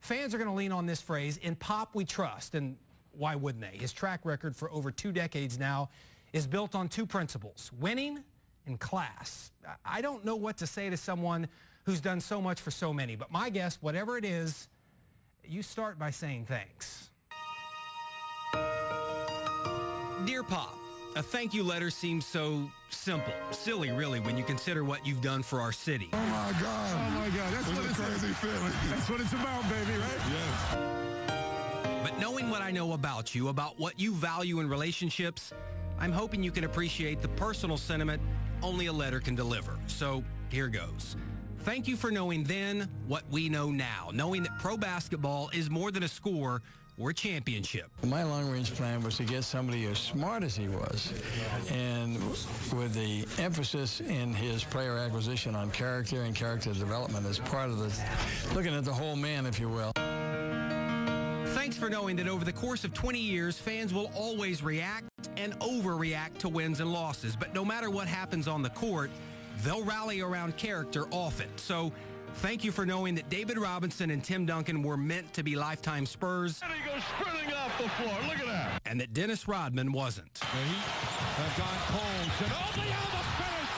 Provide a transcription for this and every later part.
Fans are going to lean on this phrase, "In Pop we trust," and why wouldn't they? His track record for over 2 decades now is built on 2 principles: winning and class. I don't know what to say to someone who's done so much for so many, but my guess, whatever it is, you start by saying thanks. Dear Pop, a thank you letter seems so simple, silly really, when you consider what you've done for our city. Oh my God. Oh my God. That's what it's a crazy feeling. That's what it's about, baby, right? Yes. But knowing what I know about you, about what you value in relationships, I'm hoping you can appreciate the personal sentiment only a letter can deliver. So here goes. Thank you for knowing then what we know now, knowing that pro basketball is more than a score or a championship. My long-range plan was to get somebody as smart as he was, and with the emphasis in his player acquisition on character and character development as part of the, looking at the whole man, if you will. Thanks for knowing that over the course of 20 years, fans will always react and overreact to wins and losses. But no matter what happens on the court, they'll rally around character often. So thank you for knowing that David Robinson and Tim Duncan were meant to be lifetime Spurs. And he goes sprinting off the floor. Look at that. And that Dennis Rodman wasn't. The Heat have gone cold. And the finish.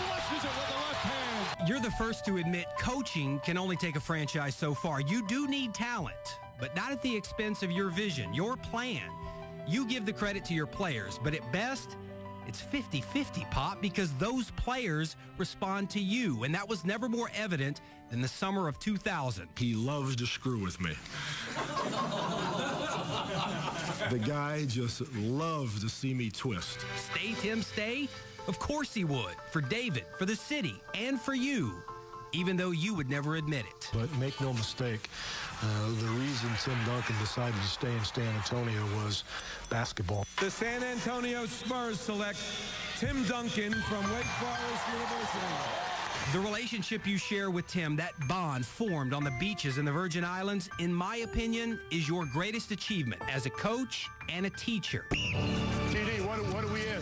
Flushes it with the left hand. You're the first to admit coaching can only take a franchise so far. You do need talent, but not at the expense of your vision, your plan. You give the credit to your players, but at best, it's 50-50, Pop, because those players respond to you, and that was never more evident than the summer of 2000. He loves to screw with me. The guy just loves to see me twist. Stay, Tim, stay? Of course he would, for David, for the city, and for you, even though you would never admit it. But make no mistake, the reason Tim Duncan decided to stay in San Antonio was basketball. The San Antonio Spurs select Tim Duncan from Wake Forest University. The relationship you share with Tim, that bond formed on the beaches in the Virgin Islands, in my opinion, is your greatest achievement as a coach and a teacher. TD, what are we in?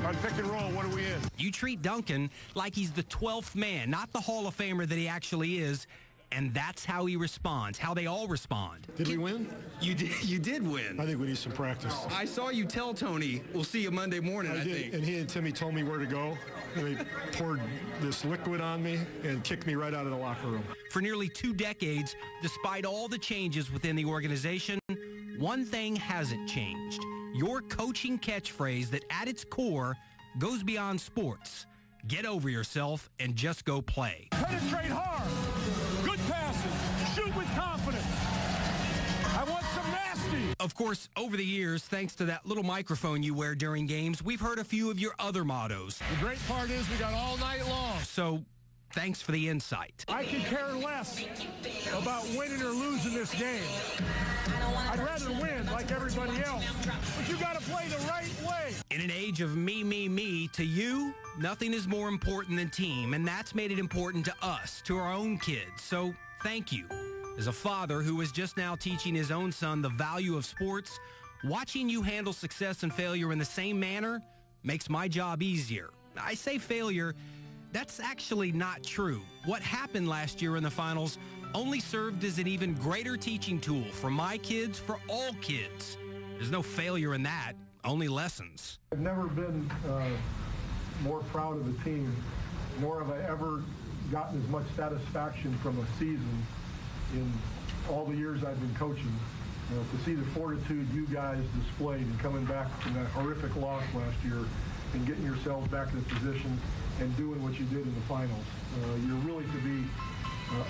On pick and roll, what are we in? You treat Duncan like he's the 12th man, not the Hall of Famer that he actually is, and that's how he responds, how they all respond. Did we win? You did win. I think we need some practice. I saw you tell Tony, we'll see you Monday morning, I did, think. and he and Timmy told me where to go. And they poured this liquid on me and kicked me right out of the locker room. For nearly 2 decades, despite all the changes within the organization, one thing hasn't changed. Your coaching catchphrase that at its core goes beyond sports. Get over yourself and just go play. Penetrate hard. Good passing. Shoot with confidence. I want some nasty. Of course, over the years, thanks to that little microphone you wear during games, we've heard a few of your other mottos. The great part is we got all night long. So, thanks for the insight. I can care less about winning or losing this game. I'd rather win like everybody else, but you got to play the right way. In an age of me, to you, nothing is more important than team, and that's made it important to us, to our own kids. So thank you. As a father who is just now teaching his own son the value of sports, watching you handle success and failure in the same manner makes my job easier. I say failure, that's actually not true. What happened last year in the finals only served as an even greater teaching tool for my kids, for all kids. There's no failure in that, only lessons. I've never been more proud of the team, nor have I ever gotten as much satisfaction from a season in all the years I've been coaching. To see the fortitude you guys displayed in coming back from that horrific loss last year and getting yourselves back in the position and doing what you did in the finals. You're really to be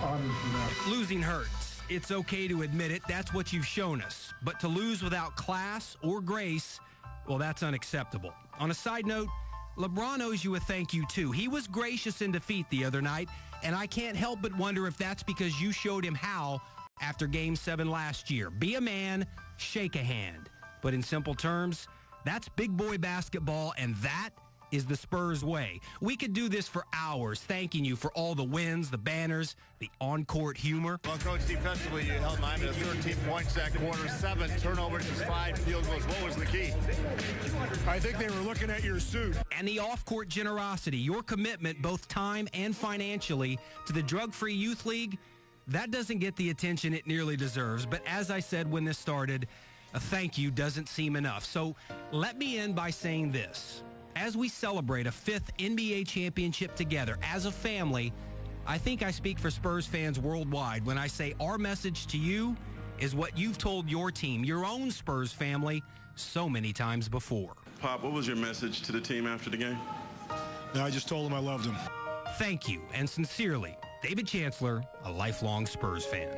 honored for that. Losing hurts. It's okay to admit it. That's what you've shown us. But to lose without class or grace, well, that's unacceptable. On a side note, LeBron owes you a thank you, too. He was gracious in defeat the other night, and I can't help but wonder if that's because you showed him how after Game 7 last year. Be a man, shake a hand. But in simple terms, that's big boy basketball, and that is the Spurs way. We could do this for hours, thanking you for all the wins, the banners, the on-court humor. Well, Coach, defensively, you held Miami to 13 points that quarter, 7 turnovers, 5 field goals. What was the key? I think they were looking at your suit. And the off-court generosity, your commitment, both time and financially, to the Drug-Free Youth League, that doesn't get the attention it nearly deserves. But as I said when this started, a thank you doesn't seem enough. So let me end by saying this. As we celebrate a 5th NBA championship together as a family, I think I speak for Spurs fans worldwide when I say our message to you is what you've told your team, your own Spurs family, so many times before. Pop, what was your message to the team after the game? No, I just told them I loved them. Thank you, and sincerely, David Chancellor, a lifelong Spurs fan.